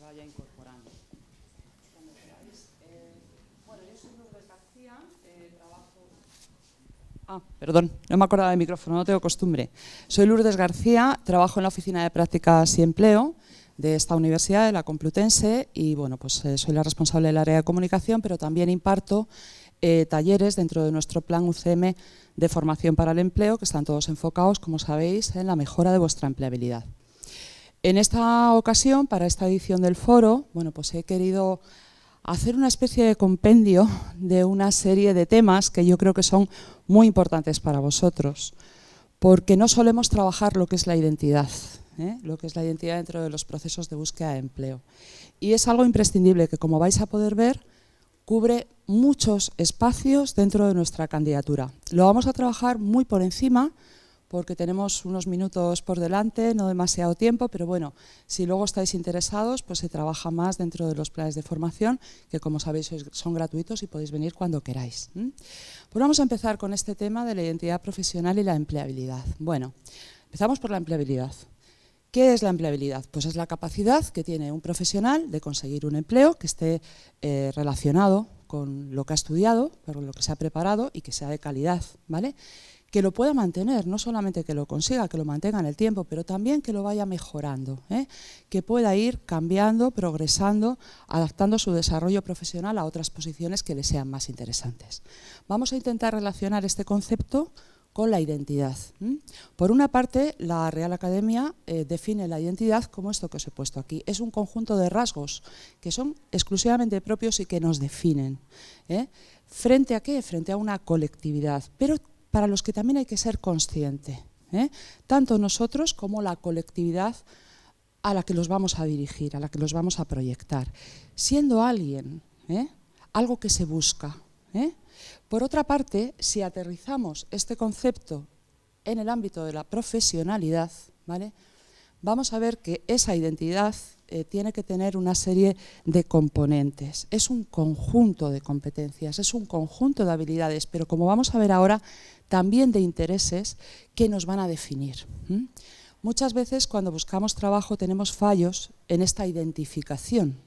vaya incorporando. Cuando queráis. Bueno, yo soy Lourdes García, trabajo... perdón, no me acordaba del micrófono, no tengo costumbre. Soy Lourdes García, trabajo en la Oficina de Prácticas y Empleo de esta universidad, de la Complutense, y bueno, pues soy la responsable del área de comunicación, pero también imparto talleres dentro de nuestro plan UCM de formación para el empleo, que están todos enfocados, como sabéis, en la mejora de vuestra empleabilidad. En esta ocasión, para esta edición del foro, bueno, pues he querido hacer una especie de compendio de una serie de temas que yo creo que son muy importantes para vosotros, porque no solemos trabajar lo que es la identidad, lo que es la identidad dentro de los procesos de búsqueda de empleo. Y es algo imprescindible que, como vais a poder ver, cubre muchos espacios dentro de nuestra candidatura. Lo vamos a trabajar muy por encima, porque tenemos unos minutos por delante, no demasiado tiempo, pero bueno, si luego estáis interesados, pues se trabaja más dentro de los planes de formación, que como sabéis son gratuitos y podéis venir cuando queráis. Pues vamos a empezar con este tema de la identidad profesional y la empleabilidad. Bueno, empezamos por la empleabilidad. ¿Qué es la empleabilidad? Pues es la capacidad que tiene un profesional de conseguir un empleo que esté relacionado con lo que ha estudiado, con lo que se ha preparado y que sea de calidad, ¿vale? Que lo pueda mantener, no solamente que lo consiga, que lo mantenga en el tiempo, pero también que lo vaya mejorando, que pueda ir cambiando, progresando, adaptando su desarrollo profesional a otras posiciones que le sean más interesantes. Vamos a intentar relacionar este concepto con la identidad. Por una parte, la Real Academia define la identidad como esto que os he puesto aquí. Es un conjunto de rasgos que son exclusivamente propios y que nos definen. ¿Frente a qué? Frente a una colectividad, pero para los que también hay que ser consciente, tanto nosotros como la colectividad a la que los vamos a dirigir, a la que los vamos a proyectar, siendo alguien, algo que se busca. Por otra parte, si aterrizamos este concepto en el ámbito de la profesionalidad, ¿vale?, vamos a ver que esa identidad tiene que tener una serie de componentes. Es un conjunto de competencias, es un conjunto de habilidades, pero como vamos a ver ahora, también de intereses que nos van a definir. Muchas veces cuando buscamos trabajo tenemos fallos en esta identificación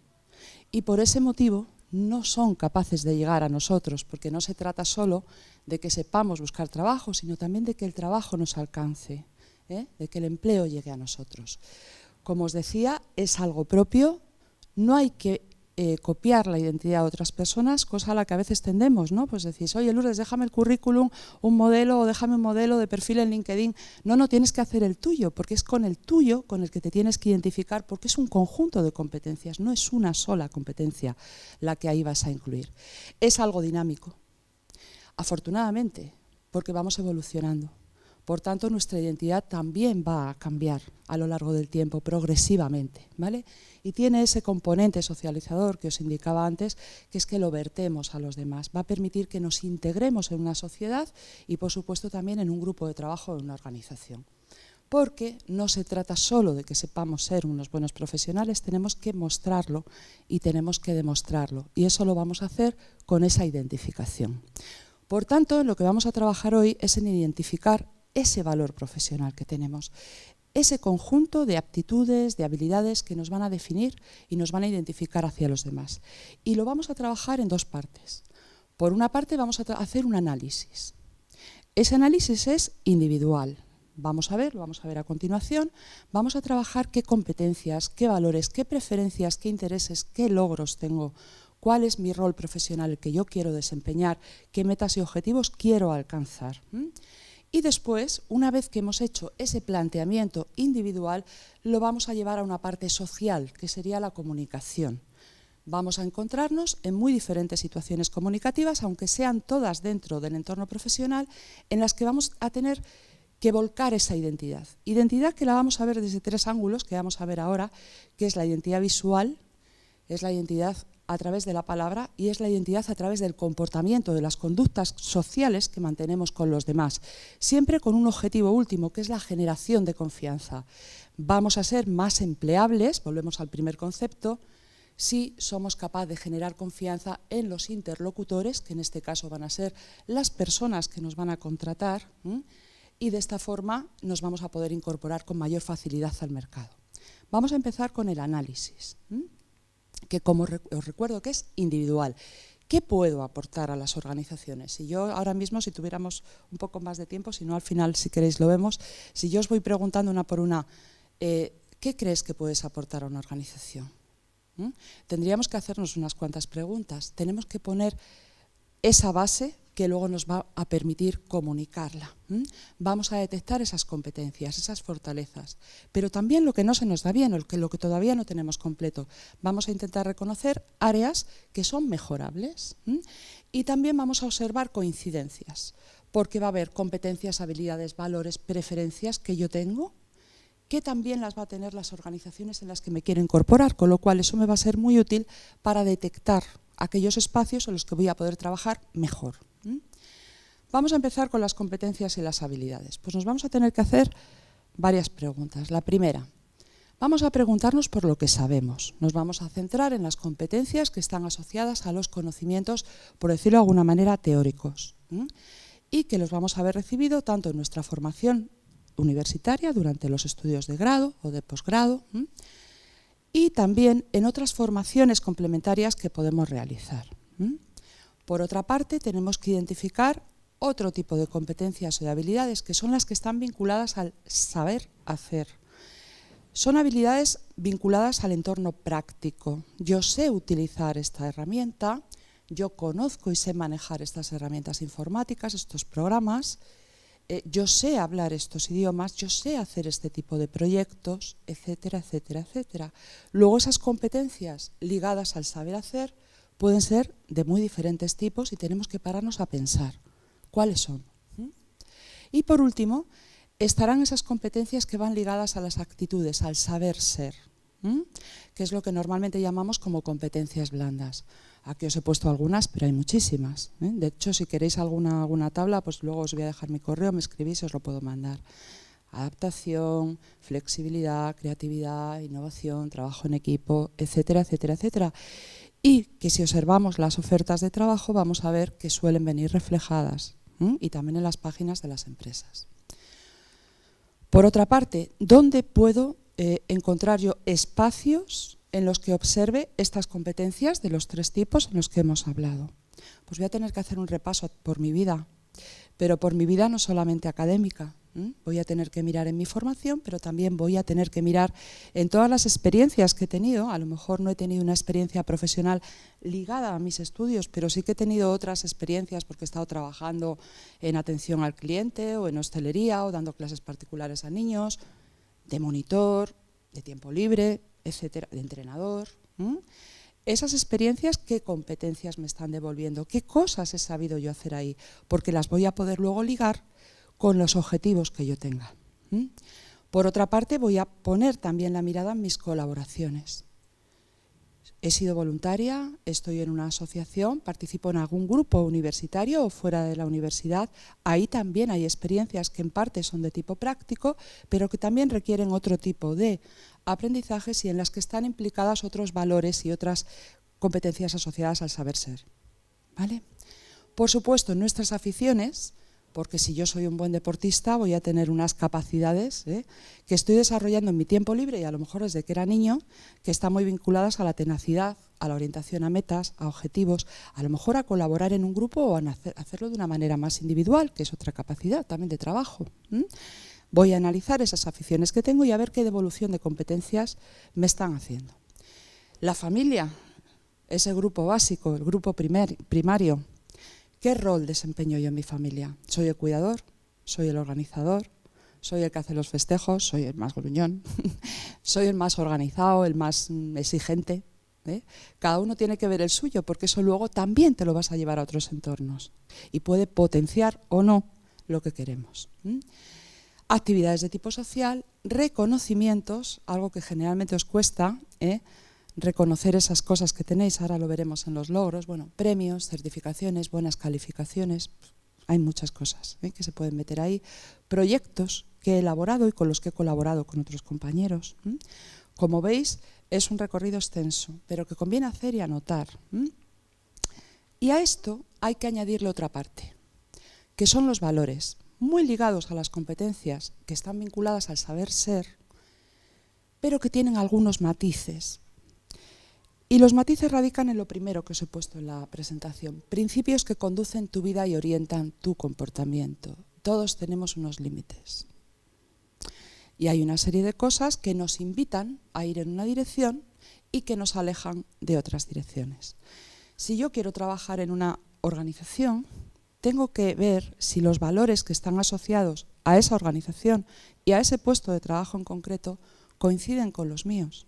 y por ese motivo no son capaces de llegar a nosotros, porque no se trata solo de que sepamos buscar trabajo, sino también de que el trabajo nos alcance, de que el empleo llegue a nosotros. Como os decía, es algo propio, no hay que copiar la identidad de otras personas, cosa a la que a veces tendemos, ¿no? Pues decís, oye Lourdes, déjame el currículum, un modelo, o déjame un modelo de perfil en LinkedIn. No, tienes que hacer el tuyo, porque es con el tuyo con el que te tienes que identificar, porque es un conjunto de competencias, no es una sola competencia la que ahí vas a incluir. Es algo dinámico, afortunadamente, porque vamos evolucionando. Por tanto, nuestra identidad también va a cambiar a lo largo del tiempo, progresivamente, ¿vale? Y tiene ese componente socializador que os indicaba antes, que es que lo vertemos a los demás. Va a permitir que nos integremos en una sociedad y, por supuesto, también en un grupo de trabajo o en una organización. Porque no se trata solo de que sepamos ser unos buenos profesionales, tenemos que mostrarlo y tenemos que demostrarlo. Y eso lo vamos a hacer con esa identificación. Por tanto, lo que vamos a trabajar hoy es en identificar ese valor profesional que tenemos, ese conjunto de aptitudes, de habilidades que nos van a definir y nos van a identificar hacia los demás. Y lo vamos a trabajar en dos partes. Por una parte vamos a hacer un análisis. Ese análisis es individual. Vamos a ver, lo vamos a ver a continuación. Vamos a trabajar qué competencias, qué valores, qué preferencias, qué intereses, qué logros tengo, cuál es mi rol profesional el que yo quiero desempeñar, qué metas y objetivos quiero alcanzar. Y después, una vez que hemos hecho ese planteamiento individual, lo vamos a llevar a una parte social, que sería la comunicación. Vamos a encontrarnos en muy diferentes situaciones comunicativas, aunque sean todas dentro del entorno profesional, en las que vamos a tener que volcar esa identidad. Identidad que la vamos a ver desde tres ángulos, que vamos a ver ahora, que es la identidad visual, es la identidad a través de la palabra y es la identidad a través del comportamiento, de las conductas sociales que mantenemos con los demás, siempre con un objetivo último, que es la generación de confianza. Vamos a ser más empleables, volvemos al primer concepto, si somos capaces de generar confianza en los interlocutores, que en este caso van a ser las personas que nos van a contratar, y de esta forma nos vamos a poder incorporar con mayor facilidad al mercado. Vamos a empezar con el análisis. que como os recuerdo que es individual. ¿Qué puedo aportar a las organizaciones? Si yo ahora mismo, si tuviéramos un poco más de tiempo, si no al final, si queréis, lo vemos, si yo os voy preguntando una por una, ¿qué crees que puedes aportar a una organización? Tendríamos que hacernos unas cuantas preguntas. Tenemos que poner esa base que luego nos va a permitir comunicarla. Vamos a detectar esas competencias, esas fortalezas, pero también lo que no se nos da bien, o lo que todavía no tenemos completo. Vamos a intentar reconocer áreas que son mejorables y también vamos a observar coincidencias, porque va a haber competencias, habilidades, valores, preferencias que yo tengo, que también las va a tener las organizaciones en las que me quiero incorporar, con lo cual eso me va a ser muy útil para detectar aquellos espacios en los que voy a poder trabajar mejor. Vamos a empezar con las competencias y las habilidades. Pues nos vamos a tener que hacer varias preguntas. La primera, vamos a preguntarnos por lo que sabemos. Nos vamos a centrar en las competencias que están asociadas a los conocimientos, por decirlo de alguna manera, teóricos, y que los vamos a haber recibido tanto en nuestra formación universitaria durante los estudios de grado o de posgrado, y también en otras formaciones complementarias que podemos realizar. Por otra parte, tenemos que identificar otro tipo de competencias o de habilidades que son las que están vinculadas al saber hacer. Son habilidades vinculadas al entorno práctico. Yo sé utilizar esta herramienta, yo conozco y sé manejar estas herramientas informáticas, estos programas, yo sé hablar estos idiomas, yo sé hacer este tipo de proyectos, etcétera, etcétera, etcétera. Luego esas competencias ligadas al saber hacer pueden ser de muy diferentes tipos y tenemos que pararnos a pensar cuáles son. Y por último, estarán esas competencias que van ligadas a las actitudes, al saber ser, que es lo que normalmente llamamos como competencias blandas. Aquí os he puesto algunas, pero hay muchísimas. De hecho, si queréis alguna tabla, pues luego os voy a dejar mi correo, me escribís y os lo puedo mandar. Adaptación, flexibilidad, creatividad, innovación, trabajo en equipo, etcétera, etcétera, etcétera. Y que si observamos las ofertas de trabajo vamos a ver que suelen venir reflejadas y también en las páginas de las empresas. Por otra parte, ¿dónde puedo encontrar yo espacios en los que observe estas competencias de los tres tipos en los que hemos hablado? Pues voy a tener que hacer un repaso por mi vida, pero por mi vida no solamente académica. Voy a tener que mirar en mi formación, pero también voy a tener que mirar en todas las experiencias que he tenido. A lo mejor no he tenido una experiencia profesional ligada a mis estudios, pero sí que he tenido otras experiencias porque he estado trabajando en atención al cliente o en hostelería o dando clases particulares a niños, de monitor, de tiempo libre, etcétera, de entrenador. Esas experiencias, ¿qué competencias me están devolviendo? ¿Qué cosas he sabido yo hacer ahí? Porque las voy a poder luego ligar con los objetivos que yo tenga. Por otra parte, voy a poner también la mirada en mis colaboraciones. He sido voluntaria, estoy en una asociación, participo en algún grupo universitario o fuera de la universidad. Ahí también hay experiencias que en parte son de tipo práctico, pero que también requieren otro tipo de aprendizajes y en las que están implicadas otros valores y otras competencias asociadas al saber ser. ¿Vale? Por supuesto, en nuestras aficiones, porque si yo soy un buen deportista voy a tener unas capacidades que estoy desarrollando en mi tiempo libre y a lo mejor desde que era niño, que están muy vinculadas a la tenacidad, a la orientación a metas, a objetivos, a lo mejor a colaborar en un grupo o a hacerlo de una manera más individual, que es otra capacidad también de trabajo. Voy a analizar esas aficiones que tengo y a ver qué devolución de competencias me están haciendo. La familia, ese grupo básico, el grupo primario. ¿Qué rol desempeño yo en mi familia? ¿Soy el cuidador? ¿Soy el organizador? ¿Soy el que hace los festejos? ¿Soy el más gruñón? ¿Soy el más organizado, el más exigente? Cada uno tiene que ver el suyo, porque eso luego también te lo vas a llevar a otros entornos y puede potenciar o no lo que queremos. Actividades de tipo social, reconocimientos, algo que generalmente os cuesta, reconocer esas cosas que tenéis, ahora lo veremos en los logros, bueno, premios, certificaciones, buenas calificaciones, hay muchas cosas que se pueden meter ahí, proyectos que he elaborado y con los que he colaborado con otros compañeros. Como veis, es un recorrido extenso, pero que conviene hacer y anotar. Y a esto hay que añadirle otra parte, que son los valores, muy ligados a las competencias, que están vinculadas al saber ser, pero que tienen algunos matices. Y los matices radican en lo primero que os he puesto en la presentación. Principios que conducen tu vida y orientan tu comportamiento. Todos tenemos unos límites. Y hay una serie de cosas que nos invitan a ir en una dirección y que nos alejan de otras direcciones. Si yo quiero trabajar en una organización, tengo que ver si los valores que están asociados a esa organización y a ese puesto de trabajo en concreto coinciden con los míos.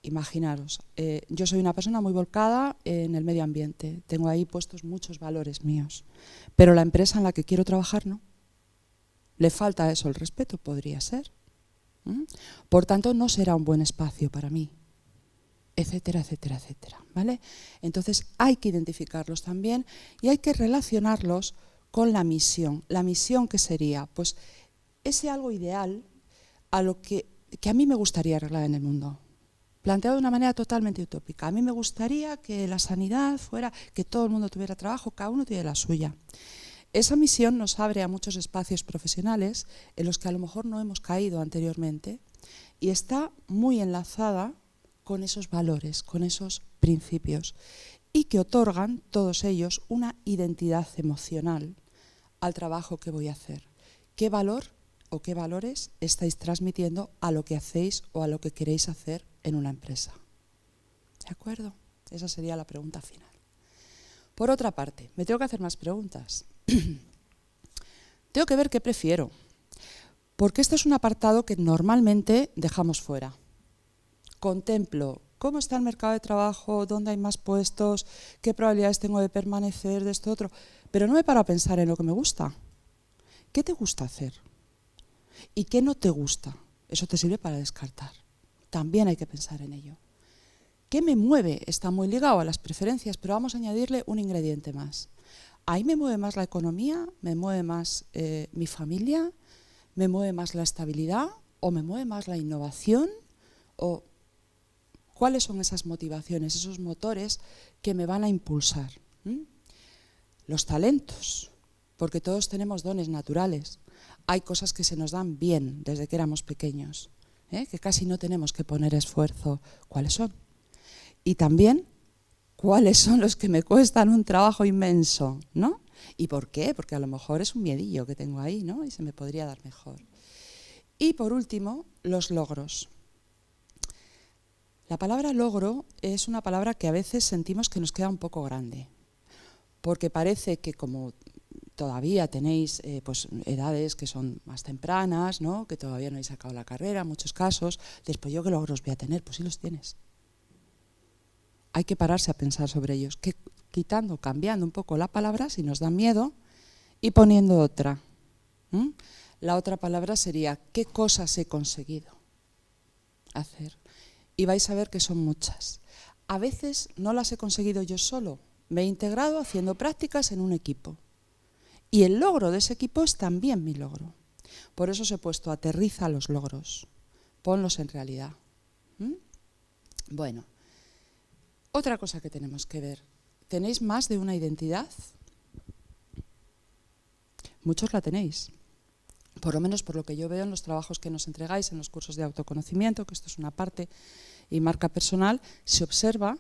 Imaginaros, yo soy una persona muy volcada en el medio ambiente, tengo ahí puestos muchos valores míos, pero la empresa en la que quiero trabajar no. Le falta a eso el respeto, podría ser. Por tanto, no será un buen espacio para mí, etcétera, etcétera, etcétera. ¿Vale? Entonces hay que identificarlos también y hay que relacionarlos con la misión. ¿La misión qué sería? Pues ese algo ideal a lo que a mí me gustaría arreglar en el mundo. Planteado de una manera totalmente utópica. A mí me gustaría que la sanidad fuera, que todo el mundo tuviera trabajo, cada uno tiene la suya. Esa misión nos abre a muchos espacios profesionales en los que a lo mejor no hemos caído anteriormente y está muy enlazada con esos valores, con esos principios y que otorgan, todos ellos, una identidad emocional al trabajo que voy a hacer. ¿Qué valor o qué valores estáis transmitiendo a lo que hacéis o a lo que queréis hacer en una empresa? ¿De acuerdo? Esa sería la pregunta final. Por otra parte, me tengo que hacer más preguntas. Tengo que ver qué prefiero, porque este es un apartado que normalmente dejamos fuera. Contemplo cómo está el mercado de trabajo, dónde hay más puestos, qué probabilidades tengo de permanecer, de esto otro, pero no me paro a pensar en lo que me gusta. ¿Qué te gusta hacer? ¿Y qué no te gusta? Eso te sirve para descartar. También hay que pensar en ello. ¿Qué me mueve? Está muy ligado a las preferencias, pero vamos a añadirle un ingrediente más. Ahí me mueve más la economía, me mueve más mi familia, me mueve más la estabilidad o me mueve más la innovación. O ¿cuáles son esas motivaciones, esos motores que me van a impulsar? Los talentos, porque todos tenemos dones naturales. Hay cosas que se nos dan bien desde que éramos pequeños, que casi no tenemos que poner esfuerzo. ¿Cuáles son? Y también, ¿cuáles son los que me cuestan un trabajo inmenso? ¿No? ¿Y por qué? Porque a lo mejor es un miedillo que tengo ahí, ¿no? Y se me podría dar mejor. Y por último, los logros. La palabra logro es una palabra que a veces sentimos que nos queda un poco grande, porque parece que como todavía tenéis pues, edades que son más tempranas, ¿no? Que todavía no habéis sacado la carrera en muchos casos, después yo qué logros voy a tener, pues sí los tienes. Hay que pararse a pensar sobre ellos, que quitando, cambiando un poco la palabra si nos da miedo y poniendo otra. La otra palabra sería ¿qué cosas he conseguido hacer? Y vais a ver que son muchas. A veces no las he conseguido yo solo, me he integrado haciendo prácticas en un equipo. Y el logro de ese equipo es también mi logro. Por eso os he puesto aterriza los logros, ponlos en realidad. Bueno. Otra cosa que tenemos que ver, ¿tenéis más de una identidad? Muchos la tenéis, por lo menos por lo que yo veo en los trabajos que nos entregáis, en los cursos de autoconocimiento, que esto es una parte y marca personal, se observa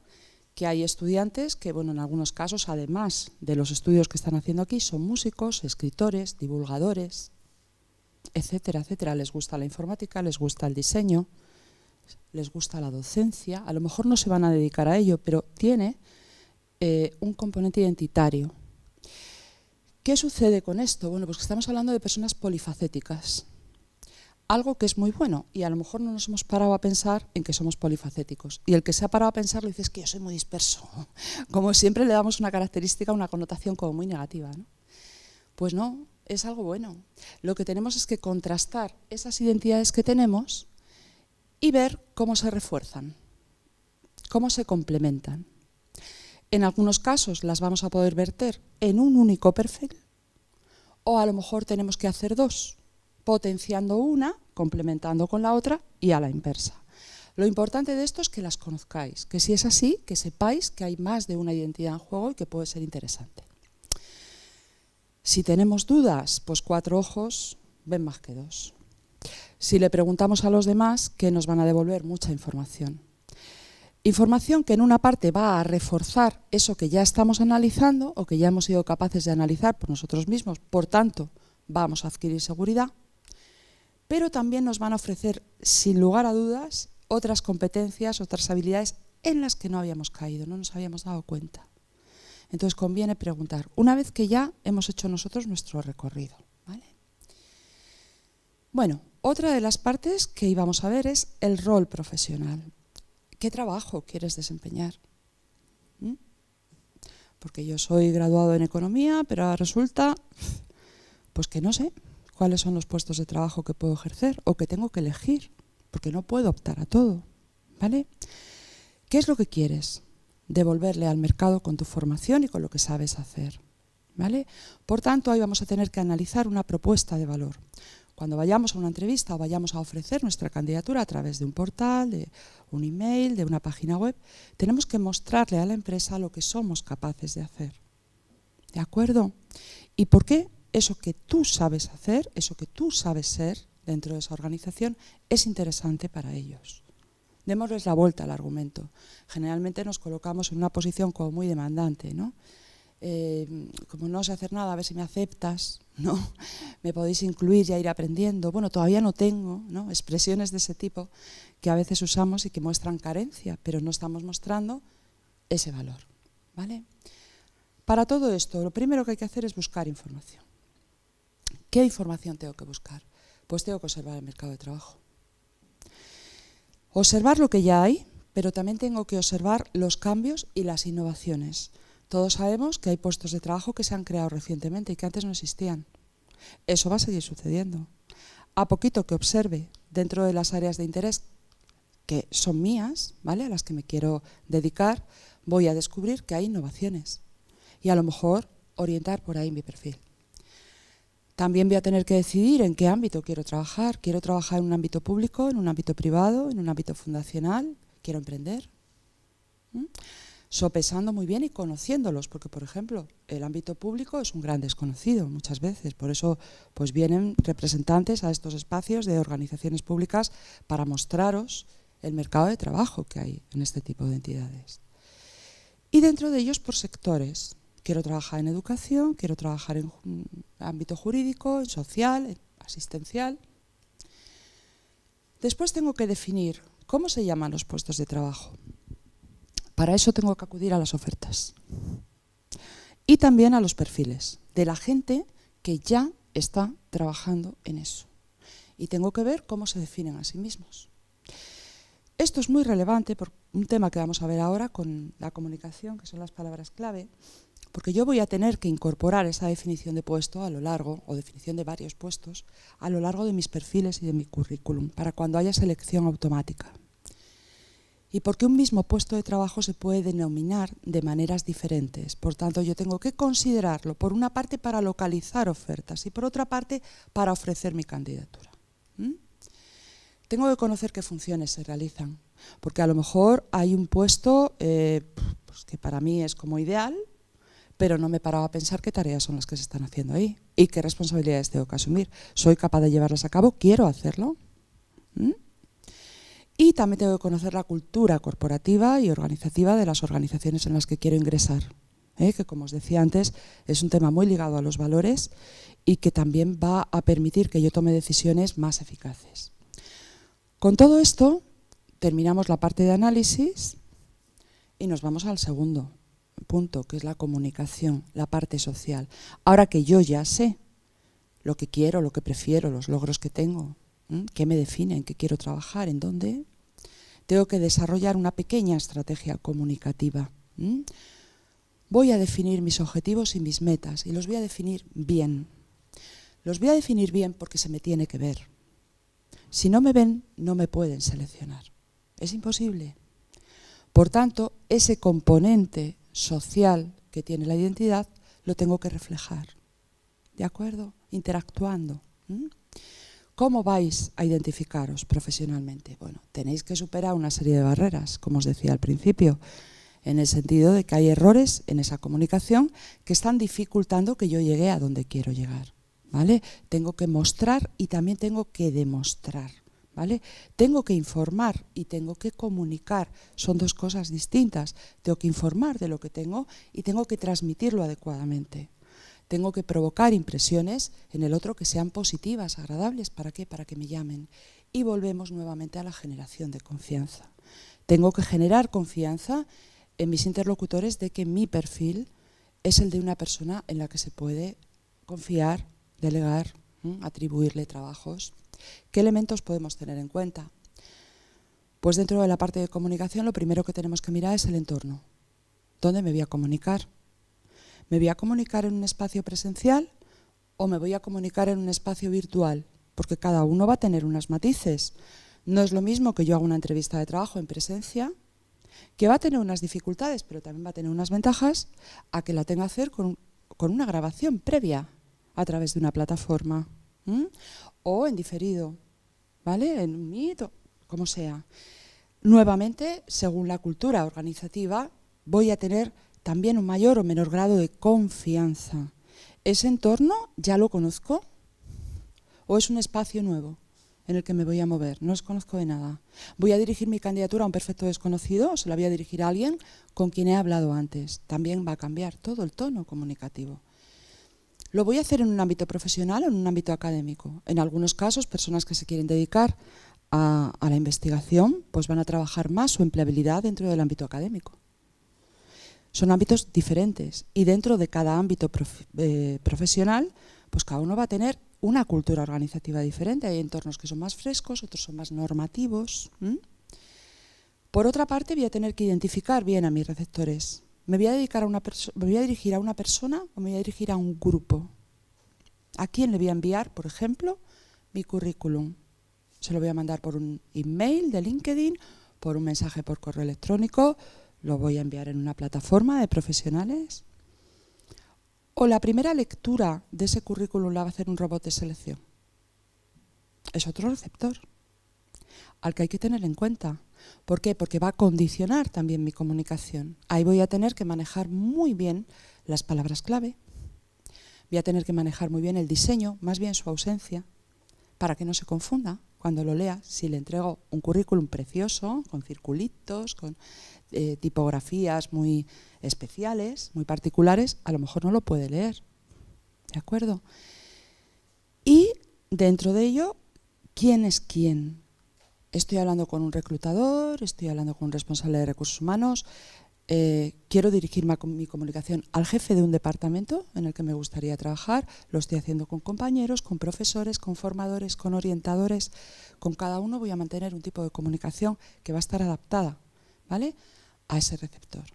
que hay estudiantes que, bueno, en algunos casos, además de los estudios que están haciendo aquí, son músicos, escritores, divulgadores, etcétera, etcétera. Les gusta la informática, les gusta el diseño, les gusta la docencia, a lo mejor no se van a dedicar a ello, pero tiene un componente identitario. ¿Qué sucede con esto? Bueno, pues que estamos hablando de personas polifacéticas, algo que es muy bueno y a lo mejor no nos hemos parado a pensar en que somos polifacéticos. Y el que se ha parado a pensarlo dice, es que yo soy muy disperso. Como siempre le damos una característica, una connotación como muy negativa, ¿no? Pues no, es algo bueno. Lo que tenemos es que contrastar esas identidades que tenemos y ver cómo se refuerzan, cómo se complementan. En algunos casos las vamos a poder verter en un único perfil o a lo mejor tenemos que hacer dos, potenciando una, complementando con la otra y a la inversa. Lo importante de esto es que las conozcáis, que si es así, que sepáis que hay más de una identidad en juego y que puede ser interesante. Si tenemos dudas, pues 4 ojos ven más que 2. Si le preguntamos a los demás, que nos van a devolver mucha información. Información que en una parte va a reforzar eso que ya estamos analizando o que ya hemos sido capaces de analizar por nosotros mismos, por tanto, vamos a adquirir seguridad, pero también nos van a ofrecer, sin lugar a dudas, otras competencias, otras habilidades en las que no habíamos caído, no nos habíamos dado cuenta. Entonces conviene preguntar, una vez que ya hemos hecho nosotros nuestro recorrido, ¿vale? Bueno, otra de las partes que íbamos a ver es el rol profesional. ¿Qué trabajo quieres desempeñar? Porque yo soy graduado en economía, pero ahora resulta pues que no sé cuáles son los puestos de trabajo que puedo ejercer o que tengo que elegir, porque no puedo optar a todo, ¿vale? ¿Qué es lo que quieres? Devolverle al mercado con tu formación y con lo que sabes hacer, ¿vale? Por tanto, ahí vamos a tener que analizar una propuesta de valor. Cuando vayamos a una entrevista o vayamos a ofrecer nuestra candidatura a través de un portal, de un email, de una página web, tenemos que mostrarle a la empresa lo que somos capaces de hacer. ¿De acuerdo? ¿Y por qué eso que tú sabes hacer, eso que tú sabes ser dentro de esa organización, es interesante para ellos? Démosles la vuelta al argumento. Generalmente nos colocamos en una posición como muy demandante, ¿no? Como no sé hacer nada, a ver si me aceptas, ¿no? Me podéis incluir, ya ir aprendiendo. Bueno, todavía no tengo, ¿no? Expresiones de ese tipo que a veces usamos y que muestran carencia, pero no estamos mostrando ese valor, ¿vale? Para todo esto, lo primero que hay que hacer es buscar información. ¿Qué información tengo que buscar? Pues tengo que observar el mercado de trabajo. Observar lo que ya hay, pero también tengo que observar los cambios y las innovaciones. Todos sabemos que hay puestos de trabajo que se han creado recientemente y que antes no existían. Eso va a seguir sucediendo. A poquito que observe dentro de las áreas de interés que son mías, ¿vale?, a las que me quiero dedicar, voy a descubrir que hay innovaciones y a lo mejor orientar por ahí mi perfil. También voy a tener que decidir en qué ámbito quiero trabajar. ¿Quiero trabajar en un ámbito público, en un ámbito privado, en un ámbito fundacional? ¿Quiero emprender? Sopesando muy bien y conociéndolos, porque, por ejemplo, el ámbito público es un gran desconocido muchas veces. Por eso pues vienen representantes a estos espacios de organizaciones públicas para mostraros el mercado de trabajo que hay en este tipo de entidades. Y dentro de ellos por sectores. Quiero trabajar en educación, quiero trabajar en ámbito jurídico, en social, en asistencial. Después tengo que definir cómo se llaman los puestos de trabajo. Para eso tengo que acudir a las ofertas. Y también a los perfiles de la gente que ya está trabajando en eso. Y tengo que ver cómo se definen a sí mismos. Esto es muy relevante por un tema que vamos a ver ahora con la comunicación, que son las palabras clave, porque yo voy a tener que incorporar esa definición de puesto a lo largo, o definición de varios puestos, a lo largo de mis perfiles y de mi currículum, para cuando haya selección automática. Y porque un mismo puesto de trabajo se puede denominar de maneras diferentes. Por tanto, yo tengo que considerarlo, por una parte, para localizar ofertas y por otra parte, para ofrecer mi candidatura. Tengo que conocer qué funciones se realizan, porque a lo mejor hay un puesto pues que para mí es como ideal, pero no me paraba a pensar qué tareas son las que se están haciendo ahí y qué responsabilidades tengo que asumir. ¿Soy capaz de llevarlas a cabo? ¿Quiero hacerlo? Y también tengo que conocer la cultura corporativa y organizativa de las organizaciones en las que quiero ingresar, que, como os decía antes, es un tema muy ligado a los valores y que también va a permitir que yo tome decisiones más eficaces. Con todo esto, terminamos la parte de análisis y nos vamos al segundo punto, que es la comunicación, la parte social. Ahora que yo ya sé lo que quiero, lo que prefiero, los logros que tengo, qué me define, en qué quiero trabajar, en dónde, tengo que desarrollar una pequeña estrategia comunicativa. Voy a definir mis objetivos y mis metas y los voy a definir bien. Los voy a definir bien porque se me tiene que ver. Si no me ven, no me pueden seleccionar. Es imposible. Por tanto, ese componente social que tiene la identidad lo tengo que reflejar. ¿De acuerdo? Interactuando. ¿Cómo vais a identificaros profesionalmente? Bueno, tenéis que superar una serie de barreras, como os decía al principio, en el sentido de que hay errores en esa comunicación que están dificultando que yo llegue a donde quiero llegar, ¿vale? Tengo que mostrar y también tengo que demostrar, ¿vale? Tengo que informar y tengo que comunicar, son dos cosas distintas. Tengo que informar de lo que tengo y tengo que transmitirlo adecuadamente. Tengo que provocar impresiones en el otro que sean positivas, agradables. ¿Para qué? Para que me llamen. Y volvemos nuevamente a la generación de confianza. Tengo que generar confianza en mis interlocutores de que mi perfil es el de una persona en la que se puede confiar, delegar, atribuirle trabajos. ¿Qué elementos podemos tener en cuenta? Pues dentro de la parte de comunicación lo primero que tenemos que mirar es el entorno. ¿Dónde me voy a comunicar? ¿Me voy a comunicar en un espacio presencial o me voy a comunicar en un espacio virtual? Porque cada uno va a tener unos matices. No es lo mismo que yo haga una entrevista de trabajo en presencia, que va a tener unas dificultades, pero también va a tener unas ventajas, a que la tenga que hacer con una grabación previa a través de una plataforma. O en diferido, ¿vale? En un Meet, como sea. Nuevamente, según la cultura organizativa, voy a tener también un mayor o menor grado de confianza. ¿Ese entorno ya lo conozco? ¿O es un espacio nuevo en el que me voy a mover? No os conozco de nada. ¿Voy a dirigir mi candidatura a un perfecto desconocido o se la voy a dirigir a alguien con quien he hablado antes? También va a cambiar todo el tono comunicativo. ¿Lo voy a hacer en un ámbito profesional o en un ámbito académico? En algunos casos, personas que se quieren dedicar a la investigación, pues van a trabajar más su empleabilidad dentro del ámbito académico. Son ámbitos diferentes y dentro de cada ámbito profesional, pues cada uno va a tener una cultura organizativa diferente. Hay entornos que son más frescos, otros son más normativos. Por otra parte, voy a tener que identificar bien a mis receptores. ¿Me voy a dirigir a una persona o me voy a dirigir a un grupo? ¿A quién le voy a enviar, por ejemplo, mi currículum? ¿Se lo voy a mandar por un email de LinkedIn, por un mensaje por correo electrónico? ¿Lo voy a enviar en una plataforma de profesionales? ¿O la primera lectura de ese currículum la va a hacer un robot de selección? Es otro receptor al que hay que tener en cuenta. ¿Por qué? Porque va a condicionar también mi comunicación. Ahí voy a tener que manejar muy bien las palabras clave, voy a tener que manejar muy bien el diseño, más bien su ausencia, para que no se confunda cuando lo lea. Si le entrego un currículum precioso, con circulitos, con tipografías muy especiales, muy particulares, a lo mejor no lo puede leer. ¿De acuerdo? Y dentro de ello, ¿quién es quién? Estoy hablando con un reclutador, estoy hablando con un responsable de recursos humanos, quiero dirigir mi comunicación al jefe de un departamento en el que me gustaría trabajar, lo estoy haciendo con compañeros, con profesores, con formadores, con orientadores. Con cada uno voy a mantener un tipo de comunicación que va a estar adaptada, ¿vale?, a ese receptor.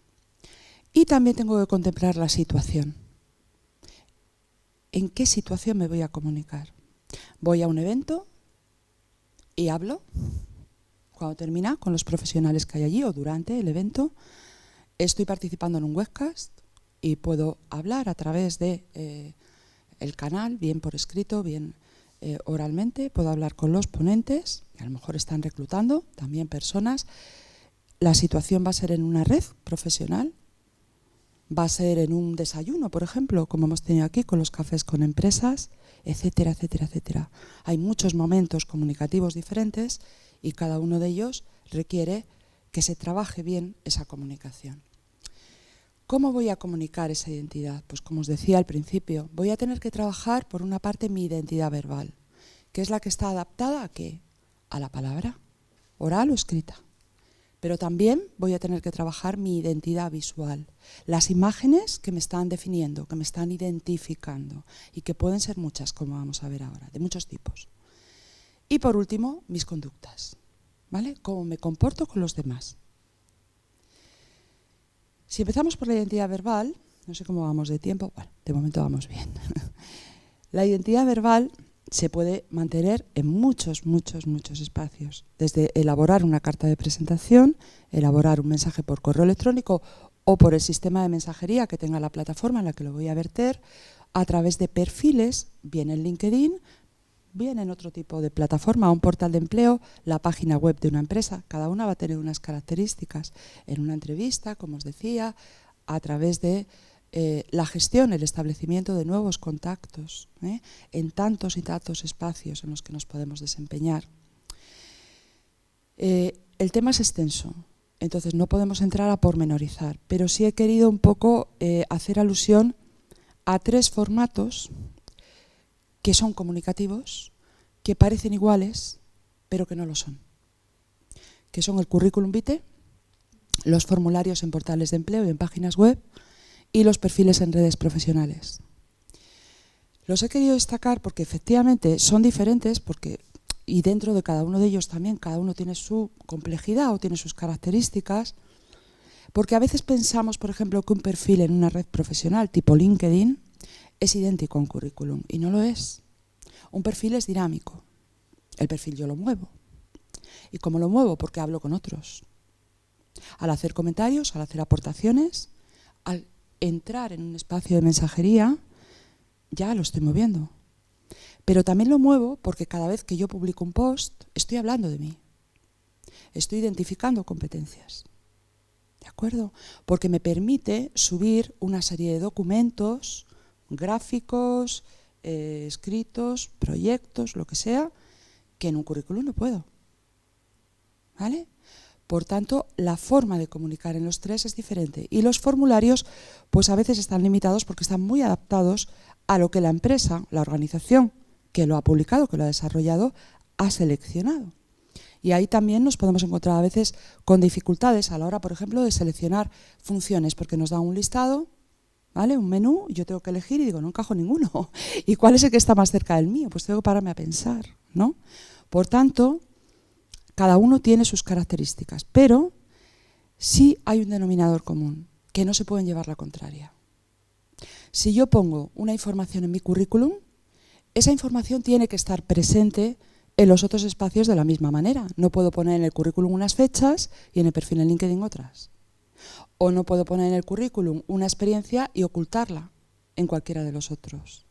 Y también tengo que contemplar la situación. ¿En qué situación me voy a comunicar? Voy a un evento y hablo. Cuando termina, con los profesionales que hay allí o durante el evento, estoy participando en un webcast y puedo hablar a través de el canal, bien por escrito, bien oralmente. Puedo hablar con los ponentes, que a lo mejor están reclutando también personas. La situación va a ser en una red profesional, va a ser en un desayuno, por ejemplo, como hemos tenido aquí con los cafés con empresas, etcétera, etcétera, etcétera. Hay muchos momentos comunicativos diferentes y cada uno de ellos requiere que se trabaje bien esa comunicación. ¿Cómo voy a comunicar esa identidad? Pues como os decía al principio, voy a tener que trabajar por una parte mi identidad verbal, que es la que está adaptada ¿a qué? A la palabra, oral o escrita. Pero también voy a tener que trabajar mi identidad visual, las imágenes que me están definiendo, que me están identificando y que pueden ser muchas, como vamos a ver ahora, de muchos tipos. Y por último, mis conductas, ¿vale? Cómo me comporto con los demás. Si empezamos por la identidad verbal, no sé cómo vamos de tiempo, bueno, de momento vamos bien. La identidad verbal se puede mantener en muchos espacios, desde elaborar una carta de presentación, elaborar un mensaje por correo electrónico o por el sistema de mensajería que tenga la plataforma en la que lo voy a verter, a través de perfiles, bien en LinkedIn, bien en otro tipo de plataforma, un portal de empleo, la página web de una empresa. Cada una va a tener unas características. En una entrevista, como os decía, a través de la gestión, el establecimiento de nuevos contactos, en tantos y tantos espacios en los que nos podemos desempeñar. El tema es extenso, entonces no podemos entrar a pormenorizar, pero sí he querido un poco hacer alusión a 3 formatos que son comunicativos, que parecen iguales, pero que no lo son. Que son el currículum vitae, los formularios en portales de empleo y en páginas web, y los perfiles en redes profesionales. Los he querido destacar porque efectivamente son diferentes, y dentro de cada uno de ellos también, cada uno tiene su complejidad o tiene sus características, porque a veces pensamos, por ejemplo, que un perfil en una red profesional tipo LinkedIn es idéntico a un currículum, y no lo es. Un perfil es dinámico. El perfil yo lo muevo. ¿Y cómo lo muevo? Porque hablo con otros. Al hacer comentarios, al hacer aportaciones, al entrar en un espacio de mensajería, ya lo estoy moviendo. Pero también lo muevo porque cada vez que yo publico un post, estoy hablando de mí. Estoy identificando competencias. ¿De acuerdo? Porque me permite subir una serie de documentos, gráficos, escritos, proyectos, lo que sea, que en un currículum no puedo. ¿Vale? Por tanto, la forma de comunicar en los 3 es diferente. Y los formularios, pues a veces están limitados porque están muy adaptados a lo que la empresa, la organización que lo ha publicado, que lo ha desarrollado, ha seleccionado. Y ahí también nos podemos encontrar a veces con dificultades a la hora, por ejemplo, de seleccionar funciones, porque nos da un listado, ¿vale? Un menú, y yo tengo que elegir y digo, no encajo ninguno. ¿Y cuál es el que está más cerca del mío? Pues tengo que pararme a pensar, ¿no? Por tanto, cada uno tiene sus características, pero sí hay un denominador común, que no se pueden llevar la contraria. Si yo pongo una información en mi currículum, esa información tiene que estar presente en los otros espacios de la misma manera. No puedo poner en el currículum unas fechas y en el perfil en LinkedIn otras. O no puedo poner en el currículum una experiencia y ocultarla en cualquiera de los otros.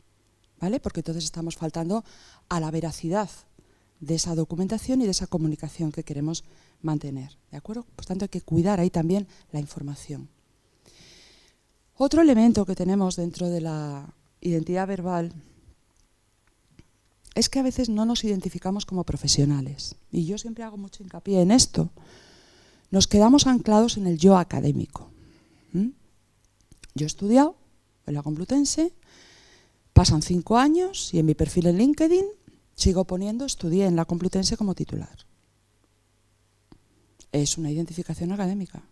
¿Vale? Porque entonces estamos faltando a la veracidad de esa documentación y de esa comunicación que queremos mantener. ¿De acuerdo? Por tanto, hay que cuidar ahí también la información. Otro elemento que tenemos dentro de la identidad verbal es que a veces no nos identificamos como profesionales. Y yo siempre hago mucho hincapié en esto. Nos quedamos anclados en el yo académico. Yo he estudiado en la Complutense, pasan 5 años y en mi perfil en LinkedIn sigo poniendo estudié en la Complutense como titular. Es una identificación académica.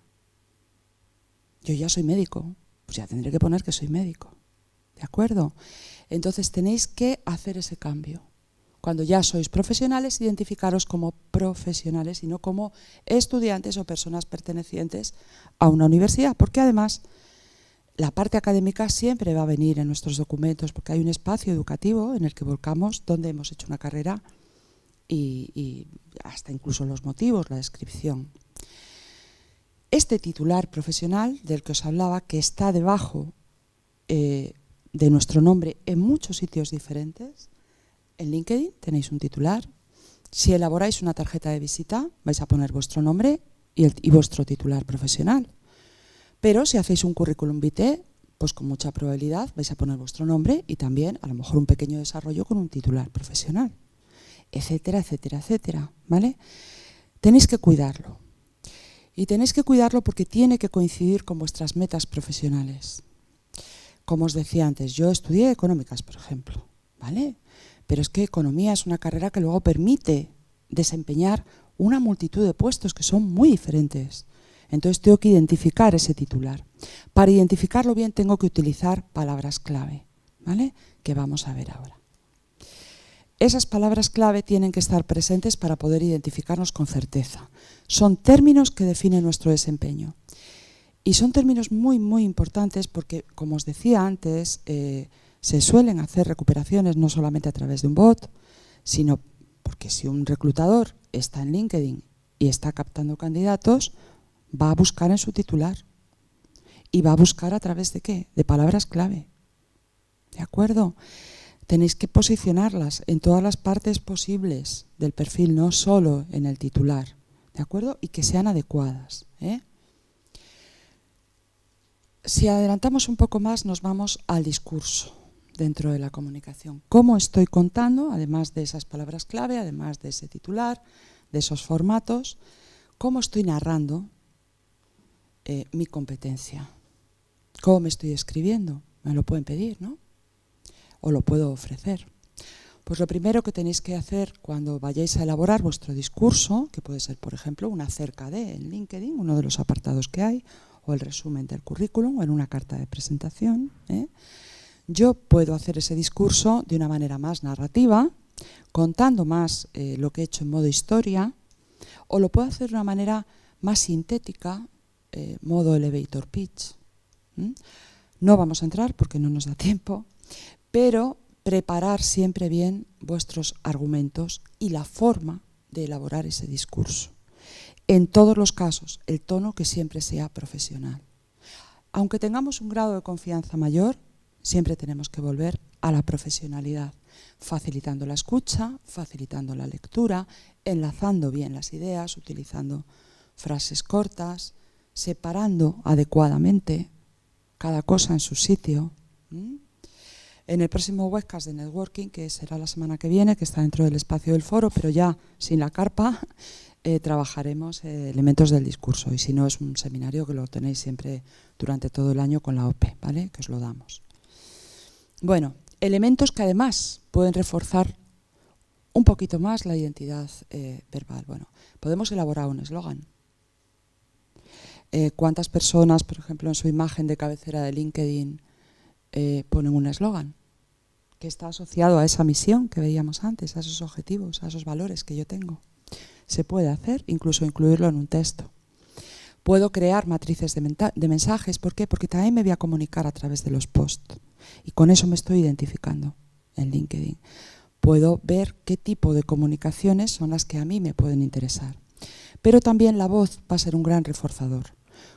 Yo ya soy médico, pues ya tendré que poner que soy médico. ¿De acuerdo? Entonces tenéis que hacer ese cambio. Cuando ya sois profesionales, identificaros como profesionales y no como estudiantes o personas pertenecientes a una universidad, porque además la parte académica siempre va a venir en nuestros documentos, porque hay un espacio educativo en el que volcamos donde hemos hecho una carrera y hasta incluso los motivos, la descripción. Este titular profesional del que os hablaba, que está debajo de nuestro nombre en muchos sitios diferentes, en LinkedIn tenéis un titular. Si elaboráis una tarjeta de visita, vais a poner vuestro nombre y vuestro titular profesional. Pero si hacéis un currículum vitae, pues con mucha probabilidad vais a poner vuestro nombre y también a lo mejor un pequeño desarrollo con un titular profesional, etcétera, etcétera, etcétera, ¿vale? Tenéis que cuidarlo. Y tenéis que cuidarlo porque tiene que coincidir con vuestras metas profesionales. Como os decía antes, yo estudié económicas, por ejemplo, ¿vale? Pero es que economía es una carrera que luego permite desempeñar una multitud de puestos que son muy diferentes. Entonces tengo que identificar ese titular. Para identificarlo bien tengo que utilizar palabras clave, ¿vale? Que vamos a ver ahora. Esas palabras clave tienen que estar presentes para poder identificarnos con certeza. Son términos que definen nuestro desempeño. Y son términos muy, muy importantes porque, como os decía antes, se suelen hacer recuperaciones no solamente a través de un bot, sino porque si un reclutador está en LinkedIn y está captando candidatos, va a buscar en su titular. ¿Y va a buscar a través de qué? De palabras clave. ¿De acuerdo? Tenéis que posicionarlas en todas las partes posibles del perfil, no solo en el titular. ¿De acuerdo? Y que sean adecuadas, ¿eh? Si adelantamos un poco más, nos vamos al discurso dentro de la comunicación. ¿Cómo estoy contando, además de esas palabras clave, además de ese titular, de esos formatos, cómo estoy narrando mi competencia, cómo me estoy escribiendo. Me lo pueden pedir, ¿no? O lo puedo ofrecer. Pues lo primero que tenéis que hacer cuando vayáis a elaborar vuestro discurso, que puede ser, por ejemplo, un acerca de en LinkedIn, uno de los apartados que hay, o el resumen del currículum, o en una carta de presentación, yo puedo hacer ese discurso de una manera más narrativa, contando más lo que he hecho en modo historia, o lo puedo hacer de una manera más sintética, modo elevator pitch. No vamos a entrar porque no nos da tiempo, pero preparar siempre bien vuestros argumentos y la forma de elaborar ese discurso. En todos los casos, el tono que siempre sea profesional. Aunque tengamos un grado de confianza mayor, siempre tenemos que volver a la profesionalidad, facilitando la escucha, facilitando la lectura, enlazando bien las ideas, utilizando frases cortas, separando adecuadamente cada cosa en su sitio. En el próximo webcast de networking, que será la semana que viene, que está dentro del espacio del foro, pero ya sin la carpa, trabajaremos elementos del discurso. Y si no, es un seminario que lo tenéis siempre durante todo el año con la OPE, ¿vale? Que os lo damos. Bueno, elementos que además pueden reforzar un poquito más la identidad verbal. Bueno, podemos elaborar un eslogan. ¿Cuántas personas, por ejemplo, en su imagen de cabecera de LinkedIn ponen un eslogan que está asociado a esa misión que veíamos antes, a esos objetivos, a esos valores que yo tengo? Se puede hacer, incluso incluirlo en un texto. Puedo crear matrices de mensajes. ¿Por qué? Porque también me voy a comunicar a través de los posts. Y con eso me estoy identificando en LinkedIn. Puedo ver qué tipo de comunicaciones son las que a mí me pueden interesar. Pero también la voz va a ser un gran reforzador.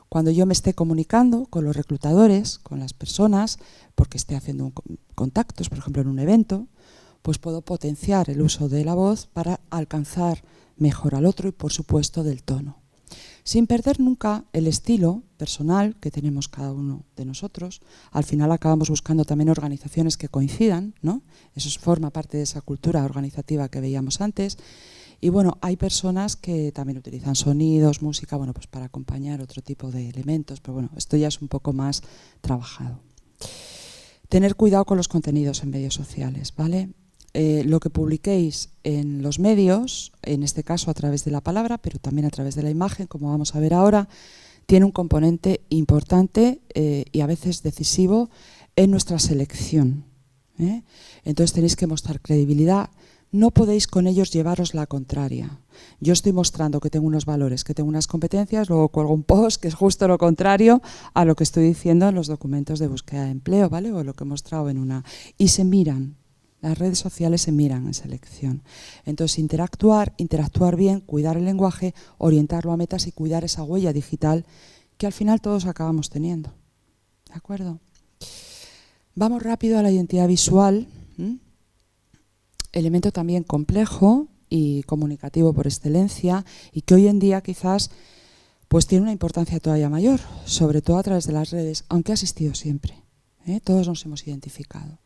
Cuando yo me esté comunicando con los reclutadores, con las personas, porque esté haciendo contactos, por ejemplo, en un evento, pues puedo potenciar el uso de la voz para alcanzar mejor al otro y, por supuesto, del tono. Sin perder nunca el estilo personal que tenemos cada uno de nosotros. Al final acabamos buscando también organizaciones que coincidan, ¿no? Eso forma parte de esa cultura organizativa que veíamos antes. Y bueno, hay personas que también utilizan sonidos, música, bueno, pues para acompañar otro tipo de elementos, pero bueno, esto ya es un poco más trabajado. Tener cuidado con los contenidos en medios sociales, ¿vale? Lo que publiquéis en los medios, en este caso a través de la palabra, pero también a través de la imagen, como vamos a ver ahora, tiene un componente importante y a veces decisivo en nuestra selección. Entonces tenéis que mostrar credibilidad. No podéis con ellos llevaros la contraria. Yo estoy mostrando que tengo unos valores, que tengo unas competencias, luego cuelgo un post que es justo lo contrario a lo que estoy diciendo en los documentos de búsqueda de empleo, ¿vale? O lo que he mostrado en una. Y se miran. Las redes sociales se miran en selección. Entonces, interactuar bien, cuidar el lenguaje, orientarlo a metas y cuidar esa huella digital que al final todos acabamos teniendo. ¿De acuerdo? Vamos rápido a la identidad visual. Elemento también complejo y comunicativo por excelencia y que hoy en día quizás pues tiene una importancia todavía mayor, sobre todo a través de las redes, aunque ha existido siempre. Todos nos hemos identificado.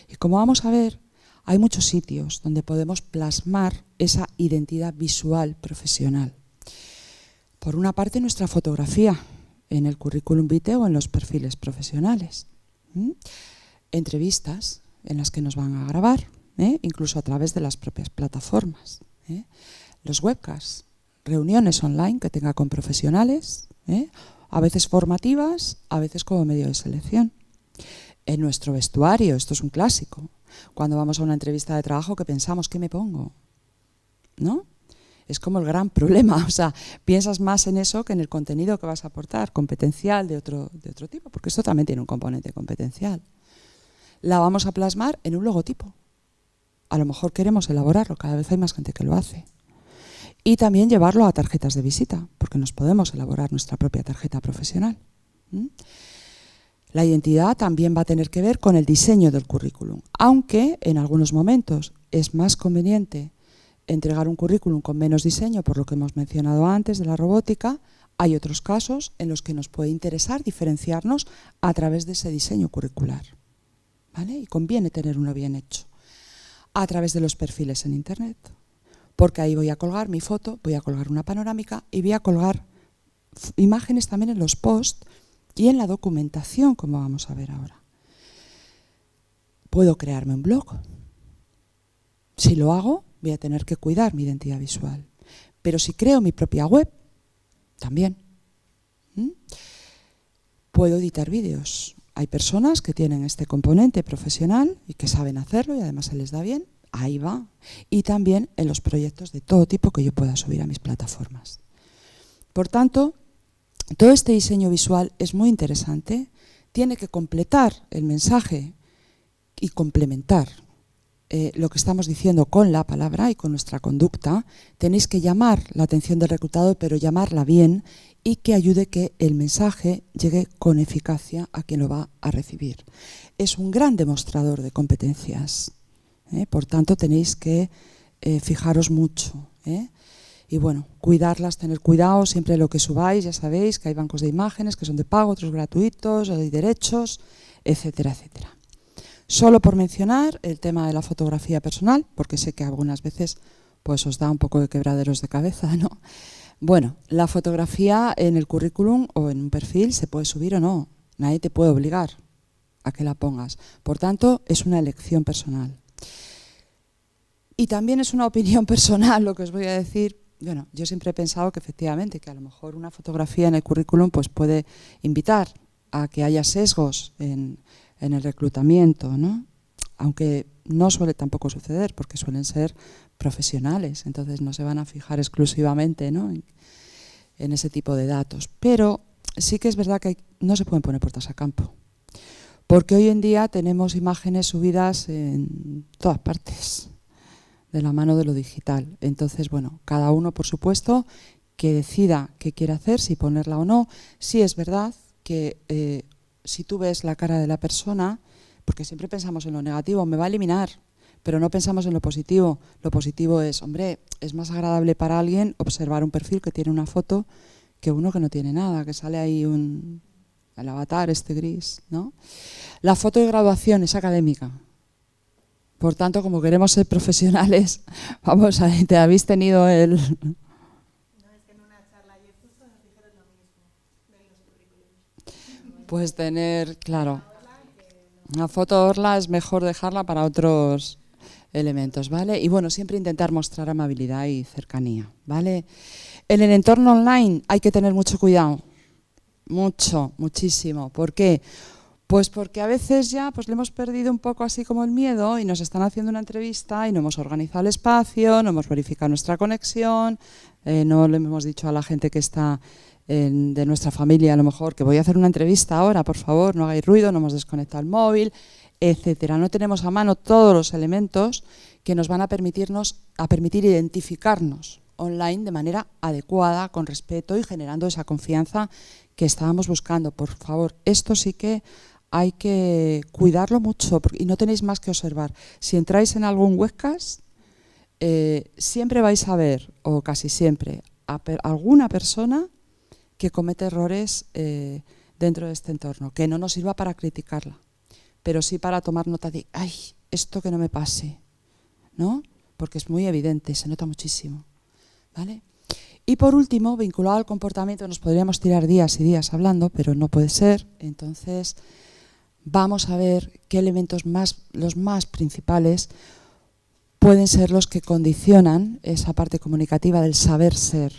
Y como vamos a ver, hay muchos sitios donde podemos plasmar esa identidad visual profesional. Por una parte, nuestra fotografía en el currículum vitae o en los perfiles profesionales. Entrevistas en las que nos van a grabar, incluso a través de las propias plataformas. Los webcasts, reuniones online que tenga con profesionales, a veces formativas, a veces como medio de selección. En nuestro vestuario, esto es un clásico. Cuando vamos a una entrevista de trabajo, ¿qué pensamos? ¿Qué me pongo? ¿No? Es como el gran problema. O sea, piensas más en eso que en el contenido que vas a aportar, competencial de otro tipo, porque esto también tiene un componente competencial. La vamos a plasmar en un logotipo. A lo mejor queremos elaborarlo, cada vez hay más gente que lo hace. Y también llevarlo a tarjetas de visita, porque nos podemos elaborar nuestra propia tarjeta profesional. La identidad también va a tener que ver con el diseño del currículum, aunque en algunos momentos es más conveniente entregar un currículum con menos diseño, por lo que hemos mencionado antes de la robótica. Hay otros casos en los que nos puede interesar diferenciarnos a través de ese diseño curricular, ¿vale? Y conviene tener uno bien hecho. A través de los perfiles en Internet. porque ahí voy a colgar mi foto, voy a colgar una panorámica y voy a colgar imágenes también en los posts y en la documentación, como vamos a ver ahora. Puedo crearme un blog. Si lo hago, voy a tener que cuidar mi identidad visual. Pero si creo mi propia web, también. Puedo editar vídeos. Hay personas que tienen este componente profesional y que saben hacerlo y además se les da bien. Ahí va. Y también en los proyectos de todo tipo que yo pueda subir a mis plataformas. Por tanto, todo este diseño visual es muy interesante. Tiene que completar el mensaje y complementar lo que estamos diciendo con la palabra y con nuestra conducta. Tenéis que llamar la atención del reclutador, pero llamarla bien y que ayude que el mensaje llegue con eficacia a quien lo va a recibir. Es un gran demostrador de competencias, por tanto tenéis que fijaros mucho. Y bueno, cuidarlas, tener cuidado siempre lo que subáis, ya sabéis que hay bancos de imágenes que son de pago, otros gratuitos, hay derechos, etcétera, etcétera. Solo por mencionar el tema de la fotografía personal, porque sé que algunas veces pues os da un poco de quebraderos de cabeza, ¿no? Bueno, la fotografía en el currículum o en un perfil se puede subir o no. Nadie te puede obligar a que la pongas. Por tanto, es una elección personal. Y también es una opinión personal lo que os voy a decir. Bueno, yo siempre he pensado que efectivamente que a lo mejor una fotografía en el currículum pues puede invitar a que haya sesgos en el reclutamiento, ¿no? Aunque no suele tampoco suceder porque suelen ser profesionales, entonces no se van a fijar exclusivamente, ¿no?, en ese tipo de datos. Pero sí que es verdad que no se pueden poner puertas a campo, porque hoy en día tenemos imágenes subidas en todas partes, de la mano de lo digital. Entonces, bueno, cada uno, por supuesto, que decida qué quiere hacer, si ponerla o no. Sí es verdad que si tú ves la cara de la persona, porque siempre pensamos en lo negativo, me va a eliminar, pero no pensamos en lo positivo. Lo positivo es, hombre, es más agradable para alguien observar un perfil que tiene una foto que uno que no tiene nada, que sale ahí el avatar este gris, ¿no? La foto de graduación es académica. Por tanto, como queremos ser profesionales, vamos a ver, te habéis tenido el... No, es que en una charla ayer justo nos dijeron lo mismo de los currículums. Pues tener, claro, una foto orla es mejor dejarla para otros elementos, ¿vale? Y bueno, siempre intentar mostrar amabilidad y cercanía, ¿vale? En el entorno online hay que tener mucho cuidado, muchísimo. ¿Por qué? Pues porque a veces ya pues le hemos perdido un poco así como el miedo y nos están haciendo una entrevista y no hemos organizado el espacio, no hemos verificado nuestra conexión, no le hemos dicho a la gente que está de nuestra familia a lo mejor que voy a hacer una entrevista ahora, por favor, no hagáis ruido, no hemos desconectado el móvil, etcétera. No tenemos a mano todos los elementos que nos van a permitir identificarnos online de manera adecuada, con respeto y generando esa confianza que estábamos buscando. Por favor, esto sí que hay que cuidarlo mucho y no tenéis más que observar. Si entráis en algún webcast, siempre vais a ver, o casi siempre, alguna persona que comete errores dentro de este entorno, que no nos sirva para criticarla, pero sí para tomar nota de, ay, esto que no me pase, ¿no? Porque es muy evidente, se nota muchísimo, ¿vale? Y por último, vinculado al comportamiento, nos podríamos tirar días y días hablando, pero no puede ser, entonces vamos a ver qué elementos los más principales pueden ser los que condicionan esa parte comunicativa del saber ser.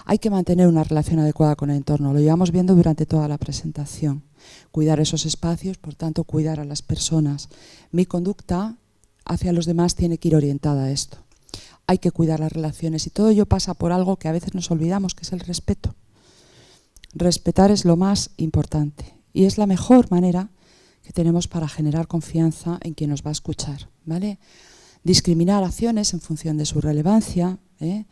Hay que mantener una relación adecuada con el entorno, lo llevamos viendo durante toda la presentación. Cuidar esos espacios, por tanto, cuidar a las personas. Mi conducta hacia los demás tiene que ir orientada a esto. Hay que cuidar las relaciones y todo ello pasa por algo que a veces nos olvidamos, que es el respeto. Respetar es lo más importante y es la mejor manera que tenemos para generar confianza en quien nos va a escuchar, ¿vale? Discriminar acciones en función de su relevancia, no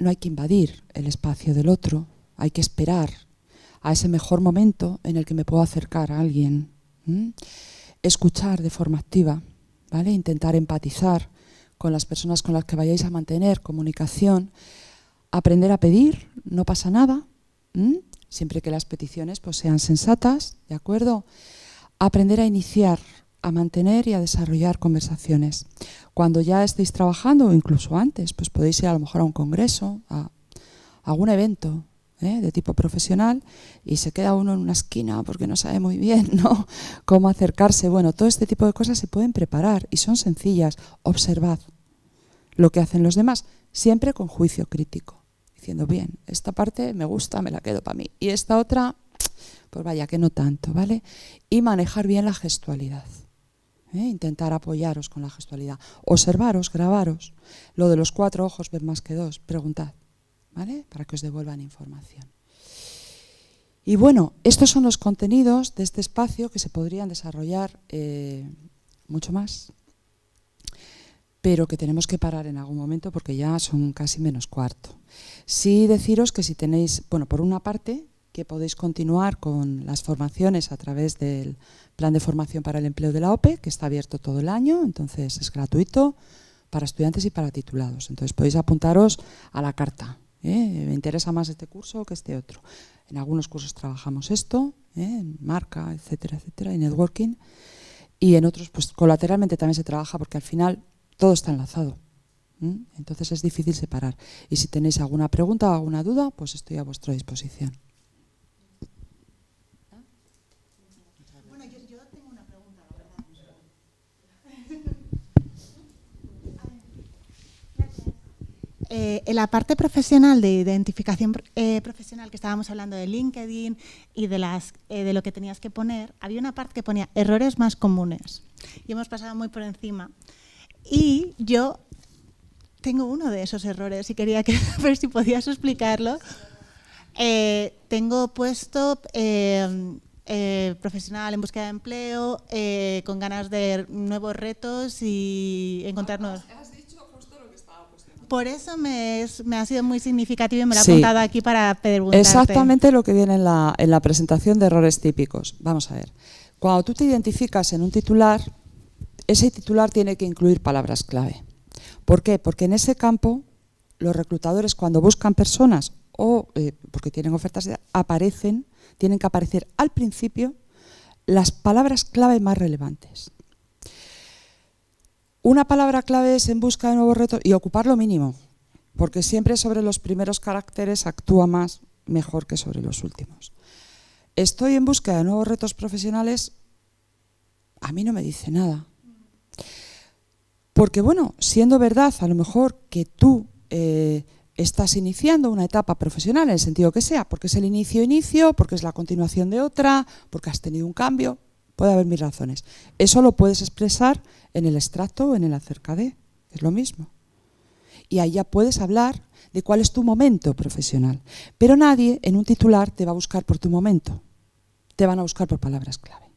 hay que invadir el espacio del otro, hay que esperar a ese mejor momento en el que me puedo acercar a alguien. Escuchar de forma activa, ¿vale? Intentar empatizar con las personas con las que vayáis a mantener comunicación. Aprender a pedir, no pasa nada, siempre que las peticiones pues sean sensatas, ¿de acuerdo? Aprender a iniciar a mantener y a desarrollar conversaciones. Cuando ya estéis trabajando, o incluso antes, pues podéis ir a lo mejor a un congreso, a algún evento de tipo profesional, y se queda uno en una esquina porque no sabe muy bien, ¿no?, cómo acercarse. Bueno, todo este tipo de cosas se pueden preparar y son sencillas. Observad lo que hacen los demás, siempre con juicio crítico, diciendo, bien, esta parte me gusta, me la quedo para mí, y esta otra, pues vaya que no tanto, ¿vale? Y manejar bien la gestualidad. Intentar apoyaros con la gestualidad. Observaros, grabaros. Lo de los 4 ojos ven más que 2, preguntad, ¿vale?, para que os devuelvan información. Y bueno, estos son los contenidos de este espacio que se podrían desarrollar mucho más, pero que tenemos que parar en algún momento porque ya son casi -4. Sí deciros que si tenéis, bueno, por una parte, que podéis continuar con las formaciones a través del Plan de Formación para el Empleo de la OPE, que está abierto todo el año, entonces es gratuito para estudiantes y para titulados. Entonces podéis apuntaros a la carta. Me interesa más este curso que este otro. En algunos cursos trabajamos esto, en marca, etcétera, etcétera, y networking. Y en otros, pues colateralmente también se trabaja porque al final todo está enlazado. Entonces es difícil separar. Y si tenéis alguna pregunta o alguna duda, pues estoy a vuestra disposición. Bueno, yo tengo una pregunta, la verdad. En la parte profesional de identificación profesional que estábamos hablando de LinkedIn y de lo que tenías que poner, había una parte que ponía errores más comunes y hemos pasado muy por encima. Y yo tengo uno de esos errores y quería ver si podías explicarlo. Tengo puesto profesional en búsqueda de empleo, con ganas de nuevos retos y encontrarnos. Has dicho justo lo que estaba puesto. Por eso me ha sido muy significativo y me lo he Sí. apuntado aquí para preguntarte. Exactamente lo que viene en la presentación de errores típicos. Vamos a ver. Cuando tú te identificas en un titular, ese titular tiene que incluir palabras clave. ¿Por qué? Porque en ese campo los reclutadores, cuando buscan personas o porque tienen ofertas, tienen que aparecer al principio las palabras clave más relevantes. Una palabra clave es en busca de nuevos retos y ocupar lo mínimo, porque siempre sobre los primeros caracteres actúa mejor que sobre los últimos. Estoy en búsqueda de nuevos retos profesionales, a mí no me dice nada. Porque bueno, siendo verdad a lo mejor que tú estás iniciando una etapa profesional en el sentido que sea, porque es el inicio, porque es la continuación de otra, porque has tenido un cambio, puede haber 1000 razones. Eso lo puedes expresar en el extracto o en el acerca de, es lo mismo. Y ahí ya puedes hablar de cuál es tu momento profesional. Pero nadie en un titular te va a buscar por tu momento, te van a buscar por palabras clave.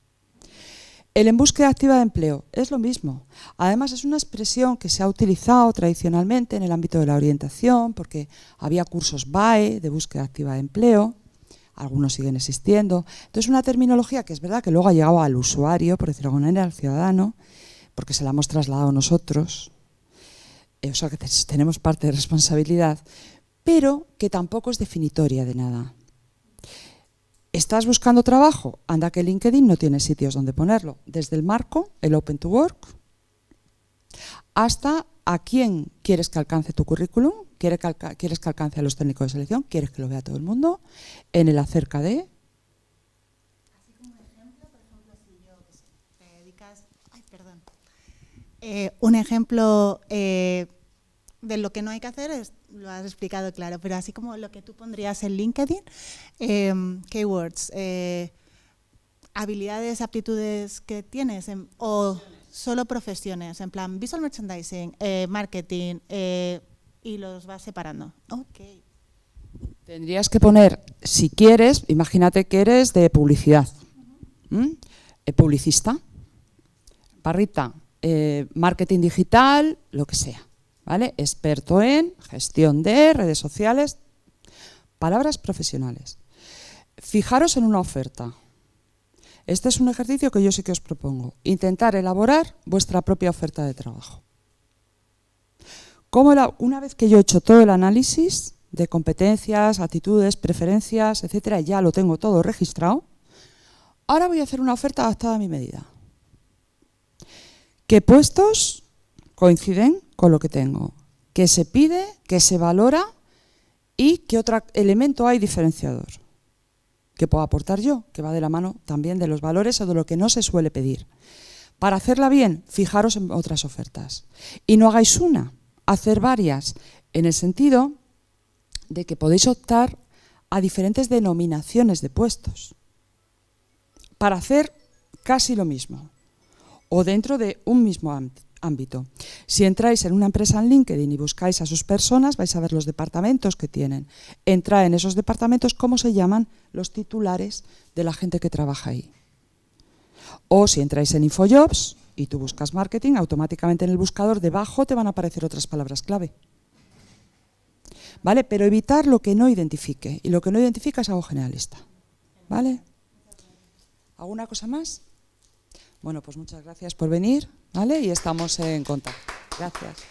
El en búsqueda activa de empleo es lo mismo. Además es una expresión que se ha utilizado tradicionalmente en el ámbito de la orientación porque había cursos BAE de búsqueda activa de empleo, algunos siguen existiendo. Entonces una terminología que es verdad que luego ha llegado al usuario, por decirlo de alguna manera, al ciudadano, porque se la hemos trasladado nosotros, o sea que tenemos parte de responsabilidad, pero que tampoco es definitoria de nada. ¿Estás buscando trabajo? Anda que LinkedIn no tiene sitios donde ponerlo. Desde el marco, el Open to Work, hasta a quién quieres que alcance tu currículum, quieres que alcance a los técnicos de selección, quieres que lo vea todo el mundo, en el acerca de... Así como ejemplo, por ejemplo, si yo te dedicas... un ejemplo de lo que no hay que hacer lo has explicado claro, pero así como lo que tú pondrías en LinkedIn, keywords, habilidades, aptitudes que tienes o solo profesiones, en plan visual merchandising, marketing, y los vas separando. Okay. Tendrías que poner, si quieres, imagínate que eres de publicidad, publicista, barrita, marketing digital, lo que sea. ¿Vale? Experto en gestión de redes sociales, palabras profesionales. Fijaros en una oferta. Este es un ejercicio que yo sí que os propongo. Intentar elaborar vuestra propia oferta de trabajo. Una vez que yo he hecho todo el análisis de competencias, actitudes, preferencias, etcétera, ya lo tengo todo registrado, ahora voy a hacer una oferta adaptada a mi medida. ¿Qué puestos coinciden con lo que tengo? ¿Qué se pide? ¿Qué se valora? ¿Y qué otro elemento hay diferenciador? ¿Qué puedo aportar yo? Que va de la mano también de los valores o de lo que no se suele pedir. Para hacerla bien, fijaros en otras ofertas. Y no hagáis una, hacer varias, en el sentido de que podéis optar a diferentes denominaciones de puestos para hacer casi lo mismo o dentro de un mismo ámbito. Si entráis en una empresa en LinkedIn y buscáis a sus personas, vais a ver los departamentos que tienen. Entrad en esos departamentos, cómo se llaman los titulares de la gente que trabaja ahí. O si entráis en InfoJobs y tú buscas marketing, automáticamente en el buscador debajo te van a aparecer otras palabras clave. ¿Vale? Pero evitar lo que no identifique. Y lo que no identifica es algo generalista. ¿Vale? ¿Alguna cosa más? Bueno, pues muchas gracias por venir, ¿vale? Y estamos en contacto. Gracias.